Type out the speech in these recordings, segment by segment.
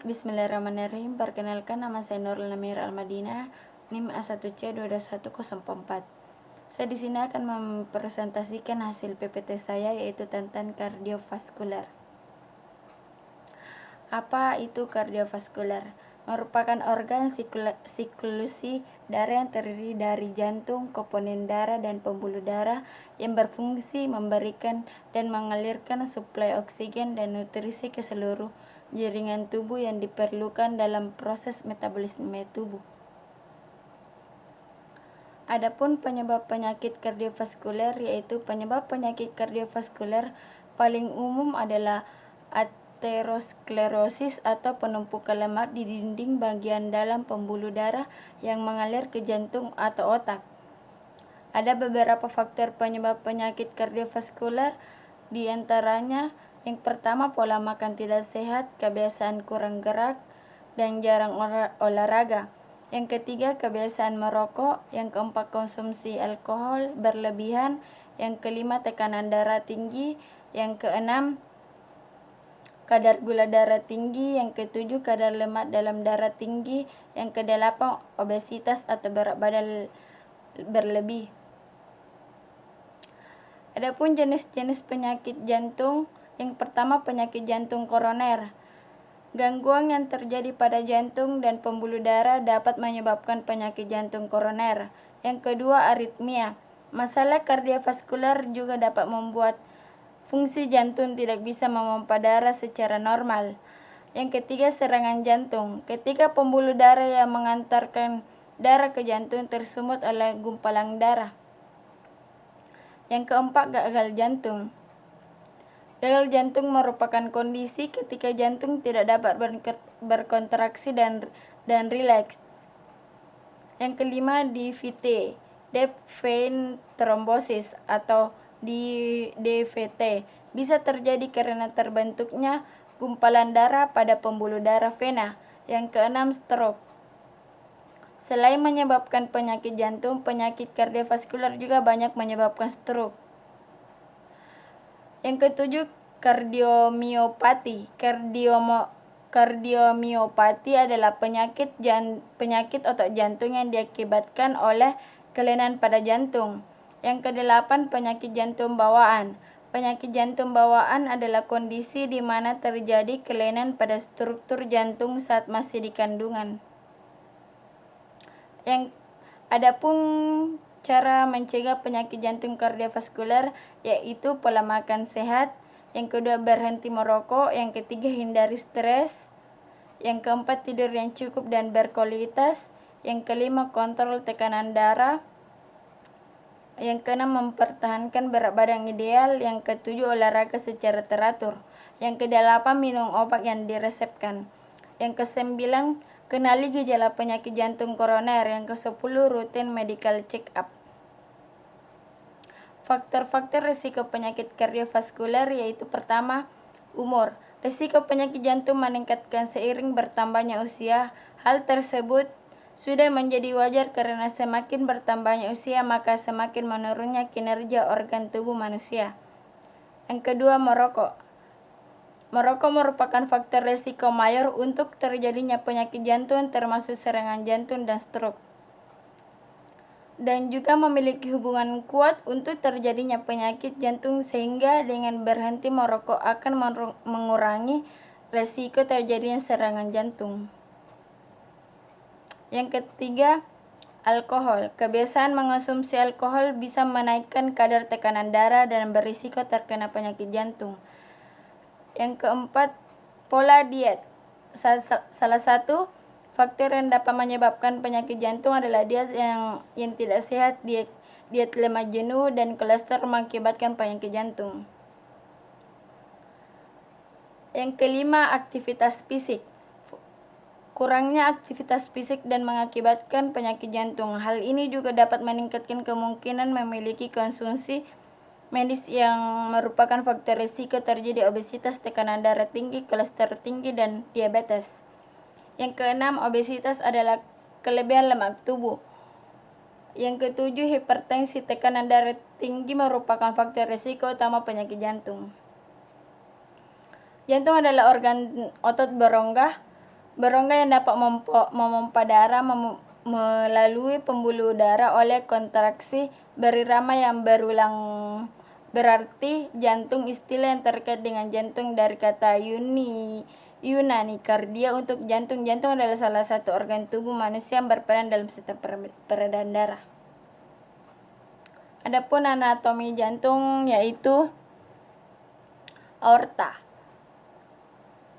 Bismillahirrahmanirrahim. Perkenalkan, nama saya Nurul Namir Al-Madinah, NIM A1C22104. Saya di sini akan mempresentasikan hasil PPT saya, yaitu tentang kardiovaskular. Apa itu kardiovaskular? Merupakan organ sirkulasi darah yang terdiri dari jantung, komponen darah, dan pembuluh darah yang berfungsi memberikan dan mengalirkan suplai oksigen dan nutrisi ke seluruh jaringan tubuh yang diperlukan dalam proses metabolisme tubuh. Adapun penyebab penyakit kardiovaskuler, yaitu penyebab penyakit kardiovaskuler paling umum adalah aterosklerosis atau penumpukan lemak di dinding bagian dalam pembuluh darah yang mengalir ke jantung atau otak. Ada beberapa faktor penyebab penyakit kardiovaskuler, di antaranya yang pertama pola makan tidak sehat, kebiasaan kurang gerak, dan jarang olahraga. Yang ketiga kebiasaan merokok. Yang keempat konsumsi alkohol berlebihan. Yang kelima tekanan darah tinggi. Yang keenam kadar gula darah tinggi. Yang ketujuh kadar lemak dalam darah tinggi. Yang kedelapan obesitas atau berat badan berlebih. Adapun jenis-jenis penyakit jantung, yang pertama penyakit jantung koroner. Gangguan yang terjadi pada jantung dan pembuluh darah dapat menyebabkan penyakit jantung koroner. Yang kedua aritmia. Masalah kardiovaskuler juga dapat membuat fungsi jantung tidak bisa memompa darah secara normal. Yang ketiga serangan jantung. Ketika pembuluh darah yang mengantarkan darah ke jantung tersumbat oleh gumpalan darah. Yang keempat gagal jantung. Gagal jantung merupakan kondisi ketika jantung tidak dapat berkontraksi dan rileks. Yang kelima DVT, deep vein thrombosis atau DVT, bisa terjadi karena terbentuknya gumpalan darah pada pembuluh darah vena. Yang keenam stroke. Selain menyebabkan penyakit jantung, penyakit kardiovaskuler juga banyak menyebabkan stroke. Yang ketujuh kardiomiopati. Kardiomiopati adalah penyakit otot jantung yang diakibatkan oleh kelainan pada jantung. Yang kedelapan penyakit jantung bawaan. Penyakit jantung bawaan adalah kondisi di mana terjadi kelainan pada struktur jantung saat masih di kandungan. Adapun cara mencegah penyakit jantung kardiovaskuler, yaitu pola makan sehat. Yang kedua berhenti merokok. Yang ketiga hindari stres. Yang keempat tidur yang cukup dan berkualitas. Yang kelima kontrol tekanan darah. Yang keenam mempertahankan berat badan ideal. Yang ketujuh olahraga secara teratur. Yang kedelapan minum obat yang diresepkan. Yang kesembilan kenali gejala penyakit jantung koroner. Yang ke-10 rutin medical check up. Faktor-faktor risiko penyakit kardiovaskuler, yaitu pertama, umur. Risiko penyakit jantung meningkatkan seiring bertambahnya usia. Hal tersebut sudah menjadi wajar karena semakin bertambahnya usia maka semakin menurunnya kinerja organ tubuh manusia. Yang kedua, merokok. Merokok merupakan faktor risiko mayor untuk terjadinya penyakit jantung termasuk serangan jantung dan stroke. Dan juga memiliki hubungan kuat untuk terjadinya penyakit jantung sehingga dengan berhenti merokok akan mengurangi risiko terjadinya serangan jantung. Yang ketiga, alkohol. Kebiasaan mengonsumsi alkohol bisa menaikkan kadar tekanan darah dan berisiko terkena penyakit jantung. Yang keempat, pola diet. Salah satu faktor yang dapat menyebabkan penyakit jantung adalah diet yang tidak sehat. Diet lemak jenuh dan kolesterol mengakibatkan penyakit jantung. Yang kelima, aktivitas fisik. Kurangnya aktivitas fisik dan mengakibatkan penyakit jantung. Hal ini juga dapat meningkatkan kemungkinan memiliki konsumsi medis yang merupakan faktor risiko terjadi obesitas, tekanan darah tinggi, kolesterol tinggi, dan diabetes. Yang keenam, obesitas adalah kelebihan lemak tubuh. Yang ketujuh, hipertensi, tekanan darah tinggi merupakan faktor risiko utama penyakit jantung. Jantung adalah organ otot berongga Berongga yang dapat memompa darah melalui pembuluh darah oleh kontraksi berirama yang berulang. Berarti jantung istilah yang terkait dengan jantung dari kata Yunani kardia untuk jantung. Jantung adalah salah satu organ tubuh manusia yang berperan dalam sistem peredaran darah. Adapun anatomi jantung yaitu aorta.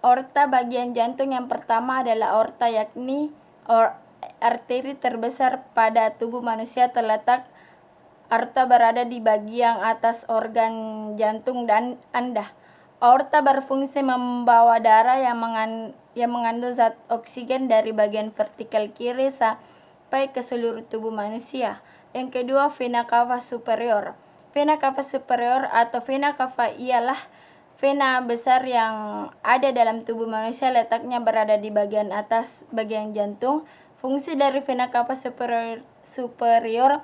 Aorta bagian jantung yang pertama adalah aorta, yakni arteri terbesar pada tubuh manusia. Terletak aorta berada di bagian atas organ jantung dan andah. Aorta berfungsi membawa darah yang mengandung zat oksigen dari bagian vertikal kiri sampai ke seluruh tubuh manusia. Yang kedua, vena cava superior. Vena cava superior atau vena cava ialah vena besar yang ada dalam tubuh manusia, letaknya berada di bagian atas bagian jantung. Fungsi dari vena cava superior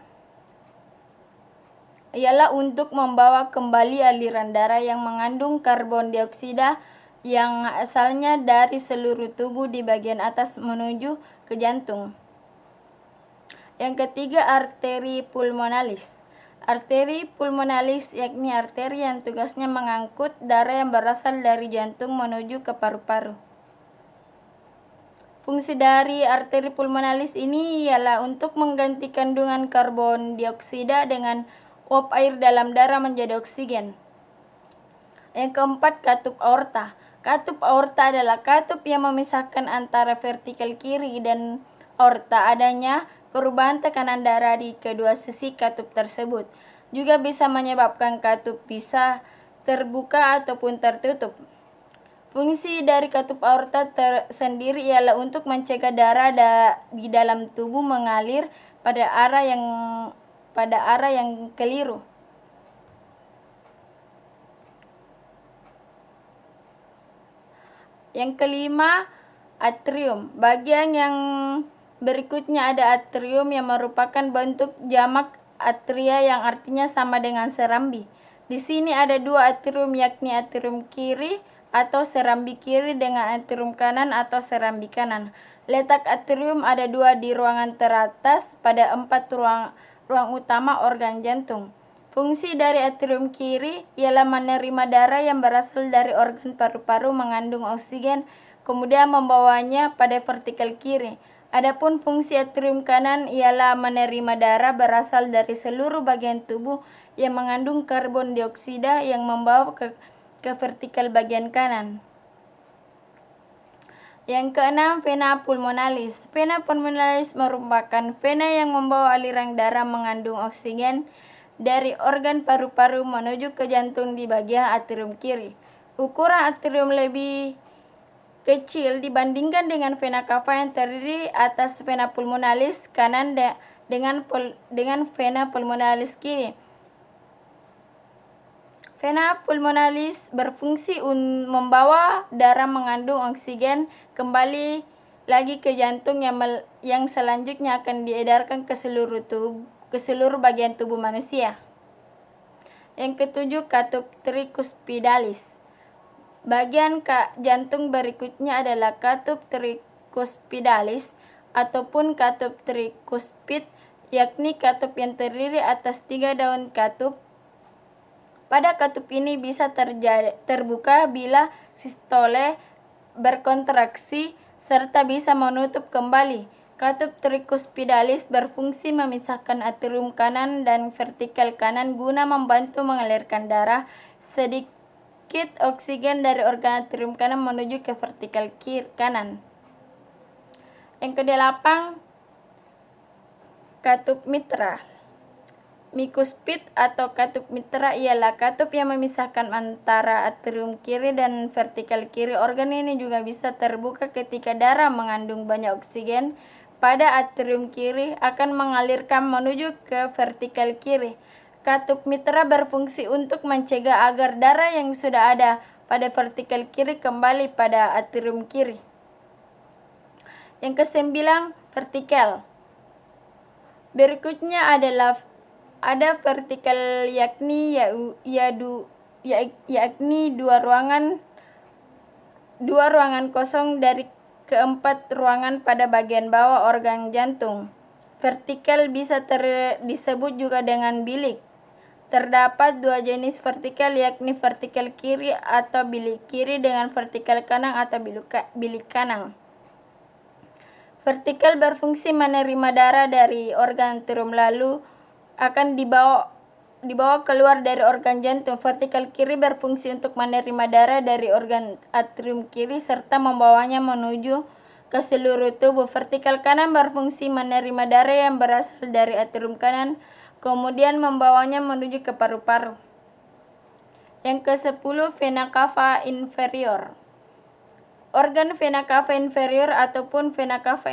ialah untuk membawa kembali aliran darah yang mengandung karbon dioksida yang asalnya dari seluruh tubuh di bagian atas menuju ke jantung. Yang ketiga, arteri pulmonalis. Arteri pulmonalis yakni arteri yang tugasnya mengangkut darah yang berasal dari jantung menuju ke paru-paru. Fungsi dari arteri pulmonalis ini ialah untuk mengganti kandungan karbon dioksida dengan uap air dalam darah menjadi oksigen. Yang keempat, katup aorta. Katup aorta adalah katup yang memisahkan antara vertikal kiri dan aorta. Adanya perubahan tekanan darah di kedua sisi katup tersebut juga bisa menyebabkan katup bisa terbuka ataupun tertutup. Fungsi dari katup aorta sendiri ialah untuk mencegah darah di dalam tubuh mengalir pada arah yang keliru. Yang kelima, atrium. Bagian yang berikutnya ada atrium yang merupakan bentuk jamak atria yang artinya sama dengan serambi. Di sini ada dua atrium, yakni atrium kiri atau serambi kiri dengan atrium kanan atau serambi kanan. Letak atrium ada dua di ruangan teratas pada 4 ruang utama organ jantung. Fungsi dari atrium kiri ialah menerima darah yang berasal dari organ paru-paru mengandung oksigen, kemudian membawanya pada vertikal kiri. Adapun fungsi atrium kanan ialah menerima darah berasal dari seluruh bagian tubuh yang mengandung karbon dioksida yang membawa ke vertikal bagian kanan. Yang keenam, vena pulmonalis. Vena pulmonalis merupakan vena yang membawa aliran darah mengandung oksigen dari organ paru-paru menuju ke jantung di bagian atrium kiri. Ukuran atrium lebih kecil dibandingkan dengan vena cava yang terdiri atas vena pulmonalis kanan dengan vena pulmonalis kiri. Vena pulmonalis berfungsi membawa darah mengandung oksigen kembali lagi ke jantung yang selanjutnya akan diedarkan ke seluruh bagian tubuh manusia. Yang ketujuh, katup tricuspidalis. Bagian jantung berikutnya adalah katup tricuspidalis ataupun katup tricuspid, yakni katup yang terdiri atas 3 daun katup. Pada katup ini bisa terbuka bila sistole berkontraksi serta bisa menutup kembali. Katup tricuspidalis berfungsi memisahkan atrium kanan dan vertikal kanan guna membantu mengalirkan darah sedikit oksigen dari organ atrium kanan menuju ke vertikal kanan. Yang kedelapan, katup mitral. Mikuspid atau katup mitral ialah katup yang memisahkan antara atrium kiri dan vertikal kiri. Organ ini juga bisa terbuka ketika darah mengandung banyak oksigen pada atrium kiri akan mengalirkan menuju ke vertikal kiri. Katup mitral berfungsi untuk mencegah agar darah yang sudah ada pada vertikal kiri kembali pada atrium kiri. Yang kesembilan, vertikal. Berikutnya ada vertikal yakni dua ruangan kosong dari keempat, ruangan pada bagian bawah organ jantung. Vertikal bisa disebut juga dengan bilik. Terdapat dua jenis vertikal, yakni vertikal kiri atau bilik kiri dengan vertikal kanan atau bilik kanan. Vertikal berfungsi menerima darah dari organ atrium lalu akan dibawa keluar dari organ jantung. Vertikal kiri berfungsi untuk menerima darah dari organ atrium kiri serta membawanya menuju ke seluruh tubuh. Vertikal kanan berfungsi menerima darah yang berasal dari atrium kanan, kemudian membawanya menuju ke paru-paru. Yang ke-10, vena cava inferior. Organ vena cava inferior ataupun vena cava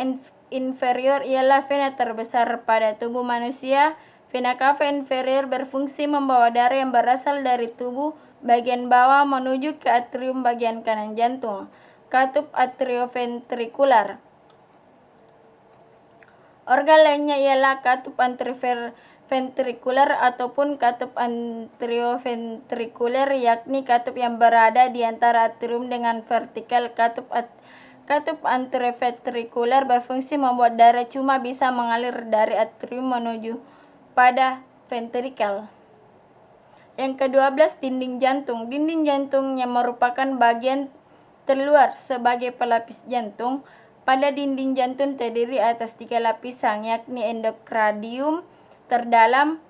inferior ialah vena terbesar pada tubuh manusia. Vena cava inferior berfungsi membawa darah yang berasal dari tubuh bagian bawah menuju ke atrium bagian kanan jantung, katup atrioventrikular. Organ lainnya ialah katup anteroventrikular ataupun katup anterioventrikuler, yakni katup yang berada di antara atrium dengan vertikal. Katup anteroventrikular berfungsi membuat darah cuma bisa mengalir dari atrium menuju pada ventrikel. Yang ke-12, dinding jantung. Dinding jantung yang merupakan bagian terluar sebagai pelapis jantung. Pada dinding jantung terdiri atas 3 lapisan, yakni endokardium terdalam,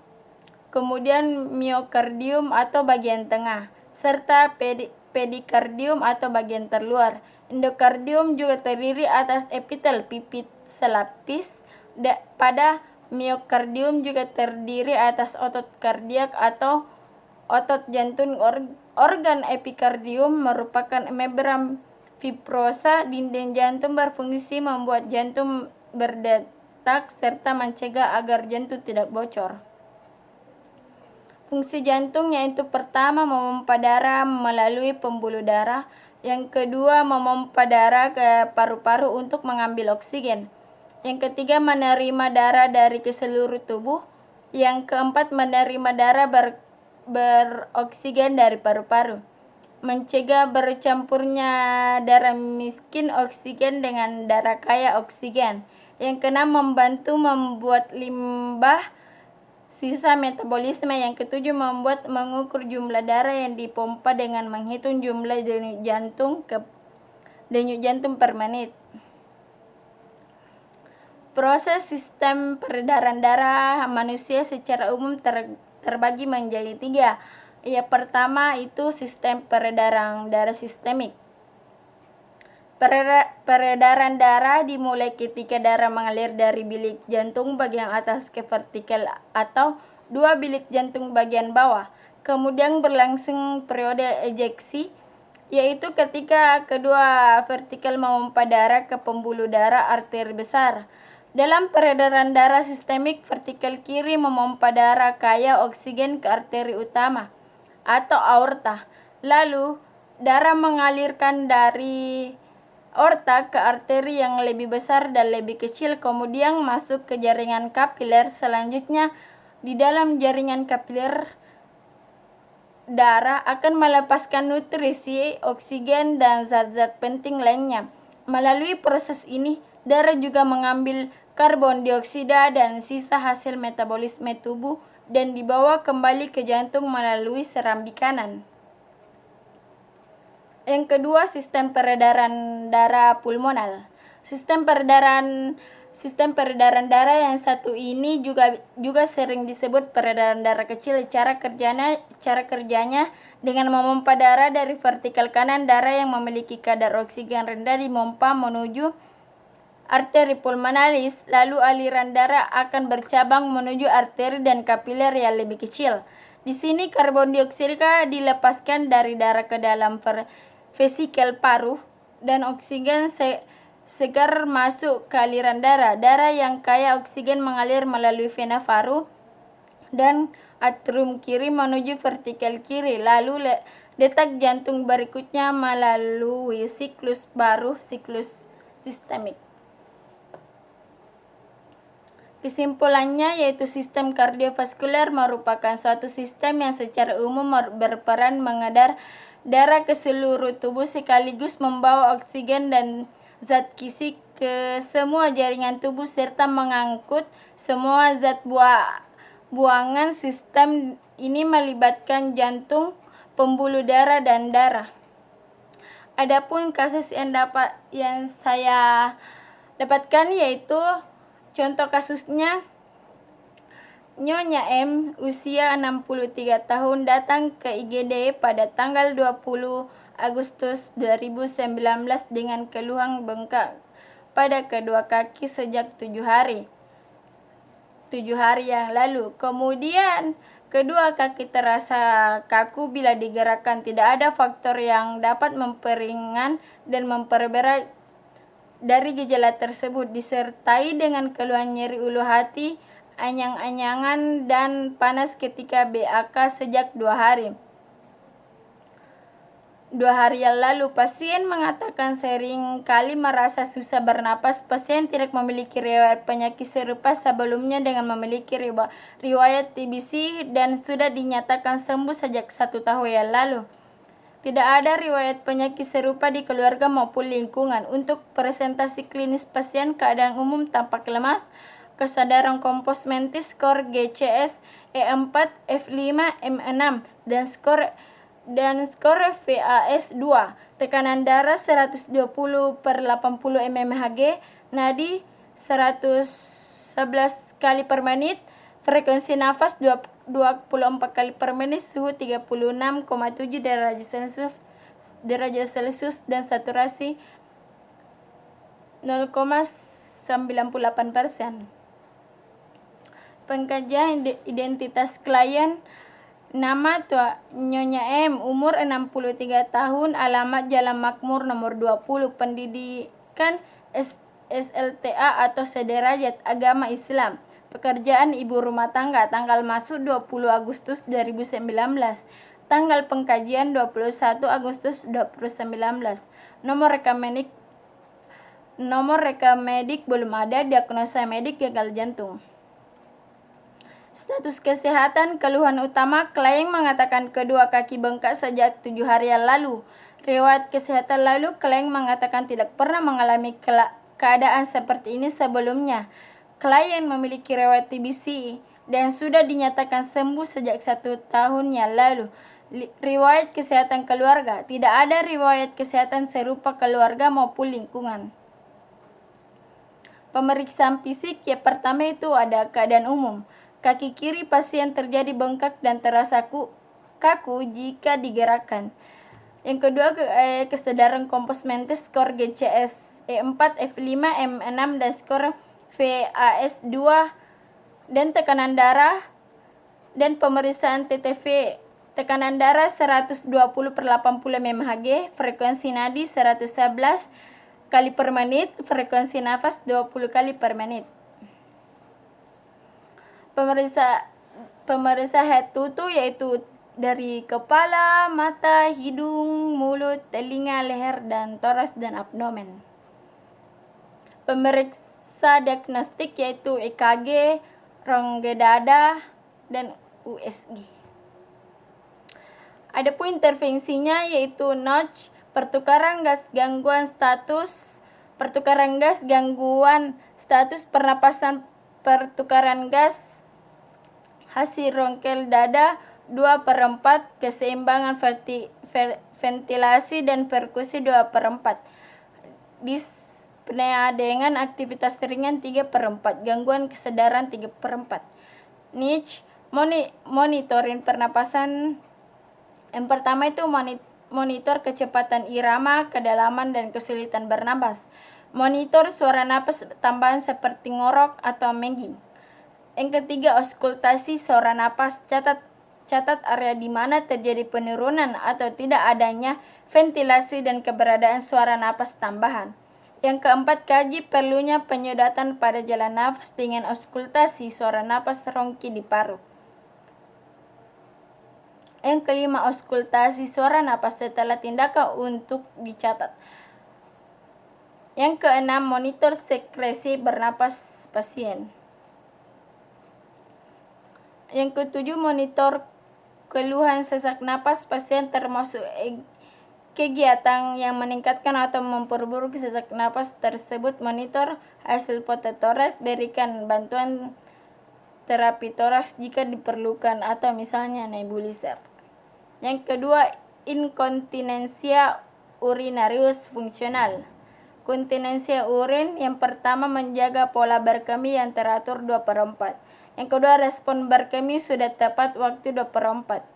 kemudian miokardium atau bagian tengah, serta perikardium atau bagian terluar. Endokardium juga terdiri atas epitel pipit selapis. Pada miokardium juga terdiri atas otot kardiak atau otot jantung. Organ epikardium merupakan membran fibrosa. Dinding jantung berfungsi membuat jantung berdetak serta mencegah agar jantung tidak bocor. Fungsi jantung yaitu pertama, memompa darah melalui pembuluh darah. Yang kedua, memompa darah ke paru-paru untuk mengambil oksigen. Yang ketiga, menerima darah dari ke seluruh tubuh. Yang keempat, menerima darah beroksigen dari paru-paru. Mencegah bercampurnya darah miskin oksigen dengan darah kaya oksigen. Yang keenam, membantu membuat limbah sisa metabolisme. Yang ketujuh, mengukur jumlah darah yang dipompa dengan menghitung jumlah denyut jantung per menit. Proses sistem peredaran darah manusia secara umum terbagi menjadi 3. Yang pertama itu sistem peredaran darah sistemik. Peredaran darah dimulai ketika darah mengalir dari bilik jantung bagian atas ke vertikal atau 2 bilik jantung bagian bawah. Kemudian berlangsung periode ejeksi, yaitu ketika kedua vertikal memompa darah ke pembuluh darah arteri besar. Dalam peredaran darah sistemik, vertikal kiri memompa darah kaya oksigen ke arteri utama atau aorta. Lalu darah mengalirkan dari aorta ke arteri yang lebih besar dan lebih kecil, kemudian masuk ke jaringan kapiler. Selanjutnya, di dalam jaringan kapiler, darah akan melepaskan nutrisi, oksigen, dan zat-zat penting lainnya. Melalui proses ini, darah juga mengambil karbon dioksida dan sisa hasil metabolisme tubuh dan dibawa kembali ke jantung melalui serambi kanan. Yang kedua, sistem peredaran darah pulmonal. Sistem peredaran darah yang satu ini juga sering disebut peredaran darah kecil. Cara kerjanya dengan memompa darah dari vertikal kanan. Darah yang memiliki kadar oksigen rendah dimompa menuju arteri pulmonalis, lalu aliran darah akan bercabang menuju arteri dan kapiler yang lebih kecil. Di sini karbon dioksida dilepaskan dari darah ke dalam vesikel paru dan oksigen segar masuk ke aliran darah. Darah yang kaya oksigen mengalir melalui vena paru dan atrium kiri menuju vertikal kiri. Lalu detak jantung berikutnya melalui siklus baru, siklus sistemik. Kesimpulannya yaitu sistem kardiovaskuler merupakan suatu sistem yang secara umum berperan mengedar darah ke seluruh tubuh sekaligus membawa oksigen dan zat gizi ke semua jaringan tubuh serta mengangkut semua zat buangan. Sistem ini melibatkan jantung, pembuluh darah, dan darah. Adapun kasus yang saya dapatkan yaitu contoh kasusnya Nyonya M, usia 63 tahun, datang ke IGD pada tanggal 20 Agustus 2019 dengan keluhan bengkak pada kedua kaki sejak 7 hari yang lalu. Kemudian kedua kaki terasa kaku bila digerakkan. Tidak ada faktor yang dapat memperingan dan memperberat dari gejala tersebut, disertai dengan keluhan nyeri ulu hati, anyang-anyangan, dan panas ketika BAK sejak 2 hari yang lalu. Pasien mengatakan sering kali merasa susah bernapas. Pasien tidak memiliki riwayat penyakit serupa sebelumnya dengan memiliki riwayat TBC dan sudah dinyatakan sembuh sejak 1 tahun yang lalu. Tidak ada riwayat penyakit serupa di keluarga maupun lingkungan. Untuk presentasi klinis pasien, keadaan umum tampak lemas, kesadaran kompos mentis, skor GCS E4, F5, M6, dan skor VAS 2, tekanan darah 120/80 mmHg, nadi 111 kali per menit, frekuensi nafas 24 kali per menit, suhu 36,7 derajat Celcius dan saturasi 0,98%. Pengkajian identitas klien. Nama Nyonya M, umur 63 tahun, alamat Jalan Makmur nomor 20, pendidikan SLTA atau sederajat, agama Islam, pekerjaan ibu rumah tangga, tanggal masuk 20 Agustus 2019, tanggal pengkajian 21 Agustus 2019, nomor rekam medik belum ada, diagnosa medik gagal jantung. Status kesehatan. Keluhan utama, klien mengatakan kedua kaki bengkak sejak 7 hari yang lalu. Riwayat kesehatan lalu, klien mengatakan tidak pernah mengalami keadaan seperti ini sebelumnya. Klien memiliki riwayat TBC dan sudah dinyatakan sembuh sejak 1 tahun yang lalu. Riwayat kesehatan keluarga. Tidak ada riwayat kesehatan serupa keluarga maupun lingkungan. Pemeriksaan fisik. Yang pertama itu ada keadaan umum. Kaki kiri pasien terjadi bengkak dan terasa kaku jika digerakkan. Yang kedua, kesadaran kompos mentis, skor GCS E4, F5, M6, dan skor VAS 2, dan tekanan darah dan pemeriksaan TTV. Tekanan darah 120/80 mmHg, frekuensi nadi 111 kali per menit, frekuensi nafas 20 kali per menit. Pemeriksa head to toe yaitu dari kepala, mata, hidung, mulut, telinga, leher, dan toras dan abdomen. Pemeriksa diagnostik yaitu EKG, rongga dada, dan USG. Adapun intervensinya yaitu notch, pertukaran gas gangguan status pernapasan, pertukaran gas hasil rongkel dada 2/4, keseimbangan ventilasi dan perkusi 2/4, dyspnea dengan aktivitas ringan 3/4, gangguan kesadaran 3/4. Niche, monitoring pernapasan. Yang pertama itu monitor kecepatan irama, kedalaman, dan kesulitan bernapas. Monitor suara napas tambahan seperti ngorok atau mengging. Yang ketiga, auskultasi suara napas. Catat area di mana terjadi penurunan atau tidak adanya ventilasi dan keberadaan suara napas tambahan. Yang keempat, kaji perlunya penyedatan pada jalan nafas dengan auskultasi suara napas rongki di paru. Yang kelima, auskultasi suara napas setelah tindakan untuk dicatat. Yang keenam, monitor sekresi bernapas pasien. Yang ketujuh, monitor keluhan sesak napas pasien termasuk kegiatan yang meningkatkan atau memperburuk sesak napas tersebut, monitor hasil foto toraks, berikan bantuan terapi toraks jika diperlukan, atau misalnya nebulizer. Yang kedua, inkontinensia urinarius fungsional. Kontinensia urin yang pertama menjaga pola berkemih yang teratur 2/4. Yang kedua, respon berkemih sudah tepat waktu 2/4.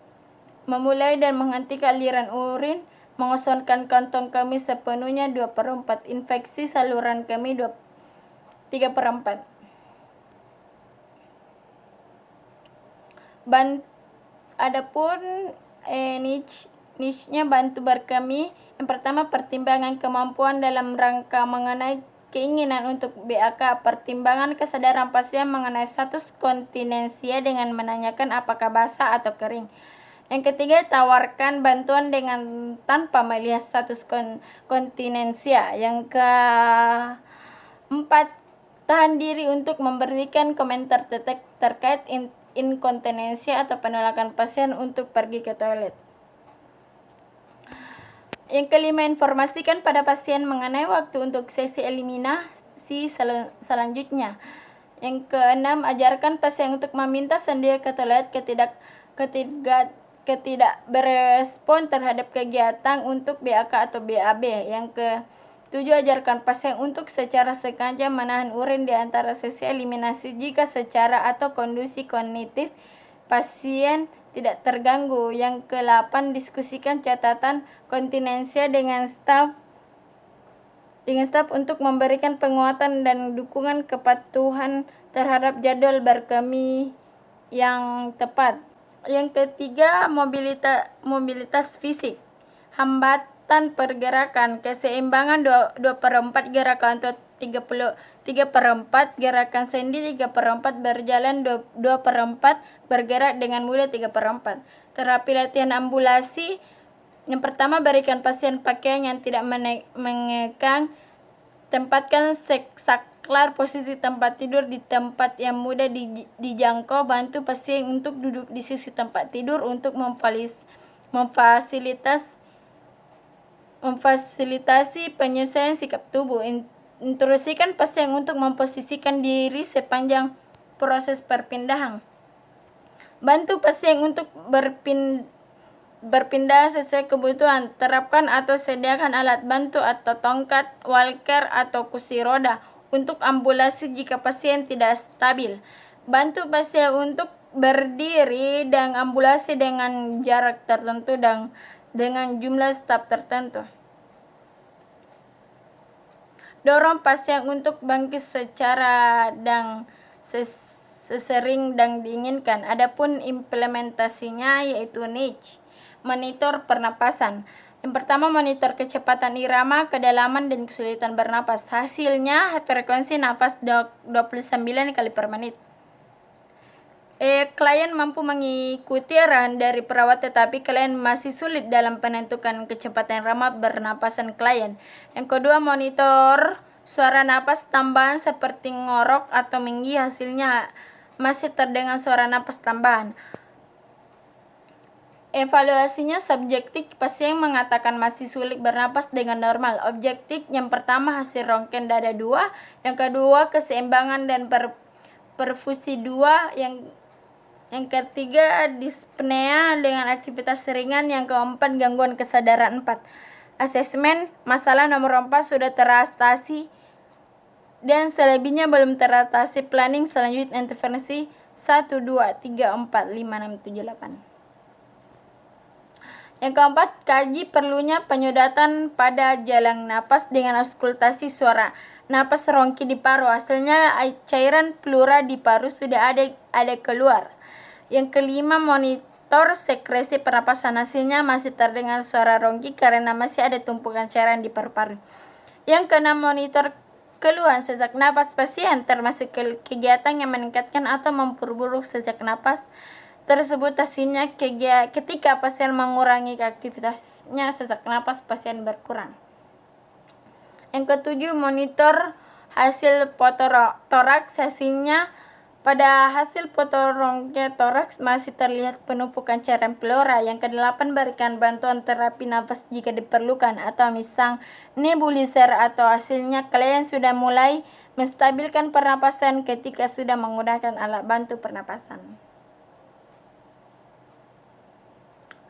Memulai dan menghentikan aliran urin, mengosongkan kantong kemih sepenuhnya 2/4. Infeksi saluran kemih 3/4. Adapun niche-nya bantu berkemih. Yang pertama, pertimbangan kemampuan dalam rangka mengenai keinginan untuk BAK, pertimbangan kesadaran pasien mengenai status kontinensia dengan menanyakan apakah basah atau kering. Yang ketiga, tawarkan bantuan dengan tanpa melihat status kontinensia. Yang keempat, tahan diri untuk memberikan komentar terkait inkontinensia atau penolakan pasien untuk pergi ke toilet. Yang kelima, informasikan pada pasien mengenai waktu untuk sesi eliminasi selanjutnya. Yang keenam, ajarkan pasien untuk meminta sendiri ke toilet ketidak berespon terhadap kegiatan untuk BAK atau BAB. Yang ketujuh, ajarkan pasien untuk secara sengaja menahan urin di antara sesi eliminasi jika secara atau kondisi kognitif pasien tidak terganggu. Yang ke-8, diskusikan catatan kontinensia dengan staf untuk memberikan penguatan dan dukungan kepatuhan terhadap jadwal berkemih yang tepat. Yang ketiga, mobilitas fisik, hambatan pergerakan, keseimbangan 2/4 gerakan atau 3/4 gerakan sendi, 3/4 berjalan, 2/4 bergerak dengan mudah, 3/4. Terapi latihan ambulasi. Yang pertama, berikan pasien pakaian yang tidak mengekang, tempatkan saklar posisi tempat tidur di tempat yang mudah dijangkau, bantu pasien untuk duduk di sisi tempat tidur untuk memfasilitasi penyesuaian sikap tubuh. Instruksikan pasien untuk memposisikan diri sepanjang proses perpindahan. Bantu pasien untuk berpindah sesuai kebutuhan. Terapkan atau sediakan alat bantu atau tongkat, walker atau kursi roda untuk ambulasi jika pasien tidak stabil. Bantu pasien untuk berdiri dan ambulasi dengan jarak tertentu dan dengan jumlah staf tertentu. Dorong pasien untuk bangkit secara dan sesering dan diinginkan. Adapun implementasinya yaitu niche. Monitor pernapasan. Yang pertama, monitor kecepatan irama, kedalaman, dan kesulitan bernapas. Hasilnya, frekuensi nafas 29 kali per menit. Klien mampu mengikuti arahan dari perawat, tetapi klien masih sulit dalam menentukan kecepatan irama bernapasan klien. Yang kedua, monitor suara napas tambahan seperti ngorok atau menggigil. Hasilnya masih terdengar suara napas tambahan. Evaluasinya subjektif, pasien mengatakan masih sulit bernapas dengan normal. Objektif, yang pertama hasil rongken dada 2, yang kedua keseimbangan dan perfusi 2, yang ketiga dyspnea dengan aktivitas ringan, yang keempat gangguan kesadaran 4. Asesmen masalah nomor 4 sudah teratasi dan selebihnya belum teratasi. Planning selanjutnya intervensi 1, 2, 3, 4, 5, 6, 7, 8. Yang keempat, kaji perlunya penyedatan pada jalan napas dengan auskultasi suara napas rongki di paru. Hasilnya cairan pleura di paru sudah ada keluar. Yang kelima, monitor sekresi pernapasan. Hasilnya masih terdengar suara rongki karena masih ada tumpukan cairan di paru-paru. Yang keenam, monitor keluhan sesak napas pasien, termasuk kegiatan yang meningkatkan atau memperburuk sesak napas tersebut. Hasilnya ketika pasien mengurangi aktivitasnya, sesak napas pasien berkurang. Yang ketujuh, monitor hasil foto toraks. Hasilnya Pada hasil foto rongga toraks masih terlihat penumpukan cairan pleura. Yang ke-8, berikan bantuan terapi nafas jika diperlukan atau misal nebulizer atau hasilnya klien sudah mulai menstabilkan pernapasan ketika sudah menggunakan alat bantu pernapasan.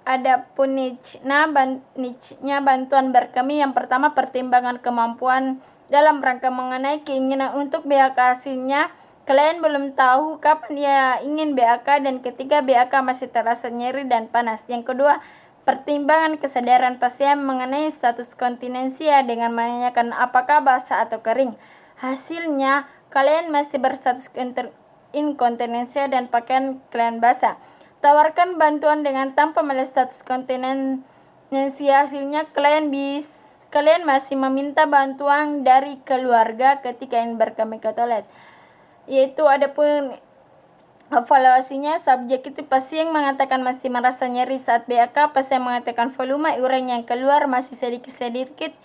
Adapun niche-nya bantuan berkami, yang pertama pertimbangan kemampuan dalam rangka mengenai keinginan untuk BAK. Hasilnya klien belum tahu kapan dia ingin BAK, dan ketiga BAK masih terasa nyeri dan panas. Yang kedua, pertimbangan kesadaran pasien mengenai status kontinensia dengan menanyakan apakah basah atau kering. Hasilnya klien masih berstatus inkontinensia dan pakaian klien basah. Tawarkan bantuan dengan tanpa melihat status kontinensia. Hasilnya klien masih meminta bantuan dari keluarga ketika ingin berkami ke toilet. Yaitu adapun evaluasinya, subjektif pasien mengatakan masih merasa nyeri saat BAK. Pasien mengatakan volume urin yang keluar masih sedikit-sedikit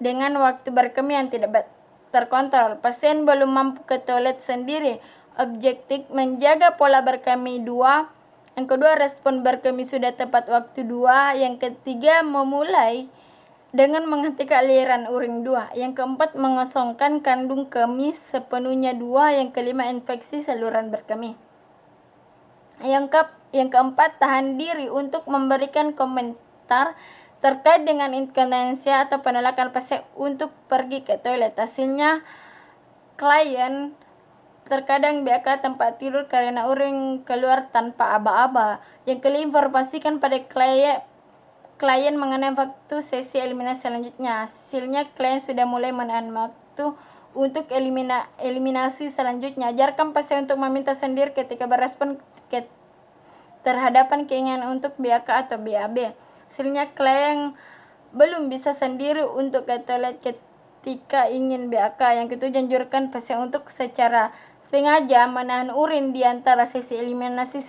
dengan waktu berkemi yang tidak terkontrol. Pasien belum mampu ke toilet sendiri. Objektif menjaga pola berkemi 2. Yang kedua, respon berkemi sudah tepat waktu 2. Yang ketiga, memulai dengan menghentikan aliran urin 2. Yang keempat, mengosongkan kandung kemih sepenuhnya 2. Yang kelima, infeksi saluran berkemih. Yang keempat, tahan diri untuk memberikan komentar terkait dengan inkontinensia atau penolakan pasien untuk pergi ke toilet. Hasilnya, klien terkadang BAK tempat tidur karena urin keluar tanpa aba-aba. Yang kelima, informasikan pada klien mengenai waktu sesi eliminasi selanjutnya. Hasilnya, klien sudah mulai menahan waktu untuk eliminasi selanjutnya. Ajarkan pasien untuk meminta sendiri ketika berespon terhadapan keinginan untuk BAK atau BAB. Hasilnya, klien belum bisa sendiri untuk ke toilet ketika ingin BAK. Yang ketujuh, anjurkan pasien untuk secara sengaja menahan urin di antara sesi eliminasi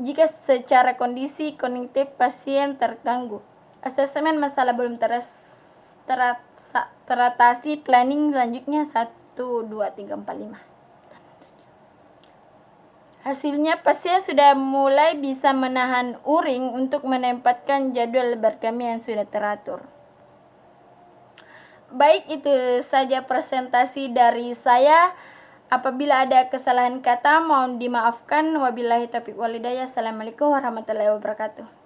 jika secara kondisi kognitif pasien terganggu. Asesmen masalah belum teratasi, planning selanjutnya 1, 2, 3, 4, 5. Hasilnya, pasien sudah mulai bisa menahan urin untuk menempatkan jadwal berkemi yang sudah teratur. Baik, itu saja presentasi dari saya. Apabila ada kesalahan kata mohon dimaafkan. Wabillahi taufiq wal hidayah. Assalamualaikum warahmatullahi wabarakatuh.